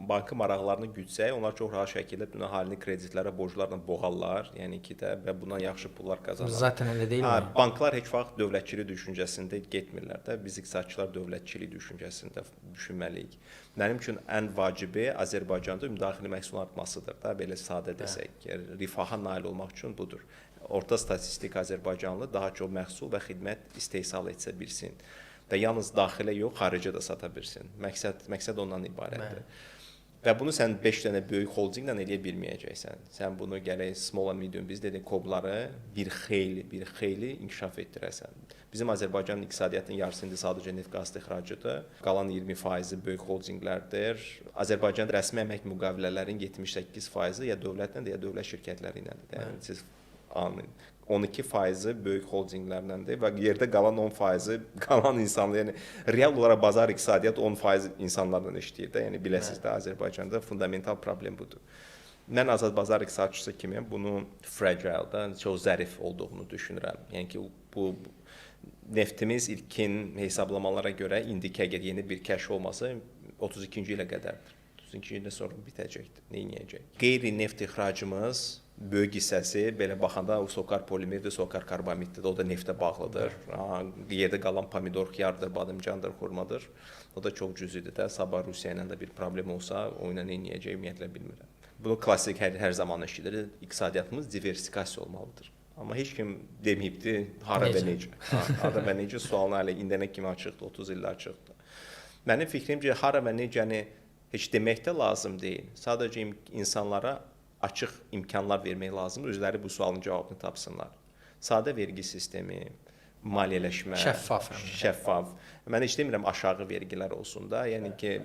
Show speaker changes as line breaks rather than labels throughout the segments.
bankı maraqlarını gütsək, onlar çox rahat şəkildə bütün əhalini kreditlərə, borclarla boğarlar. Yəni ki də və bundan yaxşı pullar qazanırlar.
Zaten elə deyilmi?
Banklar heç vaxt dövlətçilik düşüncəsində getmirlər də. Biz iqtisadçılar dövlətçilik düşüncəsində düşünməliyik. Mənim üçün ən vacibi Azərbaycanda ümumdaxili məhsulun artmasıdır da, belə sadə desək. Rifaha nail olmaq üçün budur. Orta statistik Azərbaycanlı daha çox məhsul və xidmət istehsal etsə bilsin və yalnız daxilə yox, xarici də sata bilsin. Məqsəd ondan ibarətdir. Və bunu sən 5 dənə böyük holdinglə eləyə bilməyəcəksən. Sən bunu gərək small and medium biz dedik kobları bir xeyli inkişaf etdirəsən. Bizim Azərbaycanın iqtisadiyyatının yarısı indi sadəcə neft qaz ixracıdır. Qalan 20% böyük holdinglərdir. Azərbaycanda rəsmi əmək müqavilələrinin 78% ya dövlətlə ya dövlət şirkətləri iləndir. Yəni siz 12% böyük holdinglərləndir və yerdə qalan 10% qalan insanlar, yəni real olaraq bazar iqtisadiyyat 10% insanlarla işləyir də. Yəni biləsiniz də Azərbaycanda fundamental problem budur. Mən azad bazar iqtisadçısı kimi bunu fragile da, çox zərif olduğunu düşünürəm. Yəni ki bu neftimiz ilkin hesablamalara görə indiki əgər yeni bir kəşf olmasa 32-ci ilə qədərdir. 32-ci ildən sonra bitəcəkdir. Nə edəcək? Qeyri-neft ixracımız böyük hissəsi belə baxanda o sokar polimerdir, sokar karbamiddir. O da neftə bağlıdır. Yerdə qalan pomidor, xiyardır, badımcandır, xurmadır. O da çox cüzidir də. Sabah Rusiya ilə də bir problem olsa, o ilə nə edəcək ümumiyyətlə bilmirəm. Bunu klassik hər zaman eşidilir. İqtisadiyyatımız diversifikasiya olmalıdır. Amma heç kim deməyibdi hara və necə. Hara və necə sualın hələ indənə kimi açıqdır, 30 illə açıqdır. Mənim fikrimcə hara və necəni heç demək də lazım deyil. Sadəcə insanlara açıq imkanlar vermək lazımdır, özləri bu sualın cavabını tapsınlar. Sadə vergi sistemi, maliyyələşmə, şəffaf. Mən heç demirəm aşağı vergilər olsun da, yəni ki,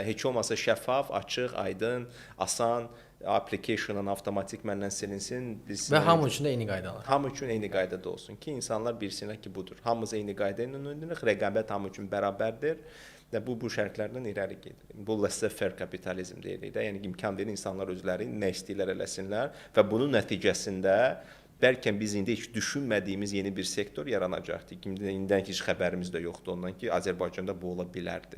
heç olmasa şəffaf, açıq, aydın, asan, application-ın avtomatik məndən silinsin.
Və hamı üçün də eyni qaydalar.
Hamı üçün eyni qaydada olsun ki, insanlar bilsinlər ki, budur. Hamımız eyni qayda ilə oynayırıq, rəqabət hamı üçün bərabərdir. Və bu şərtlərdən irəli gedir. Bu laissez-faire kapitalizm deyirik də, yəni imkan verir insanlar özləri nə istəyirlər eləsinlər və bunun nəticəsində bəlkə biz indi heç düşünmədiyimiz yeni bir sektor yaranacaqdır. İndən heç xəbərimiz də yoxdur ondan ki, Azərbaycanda bu ola bilərdi.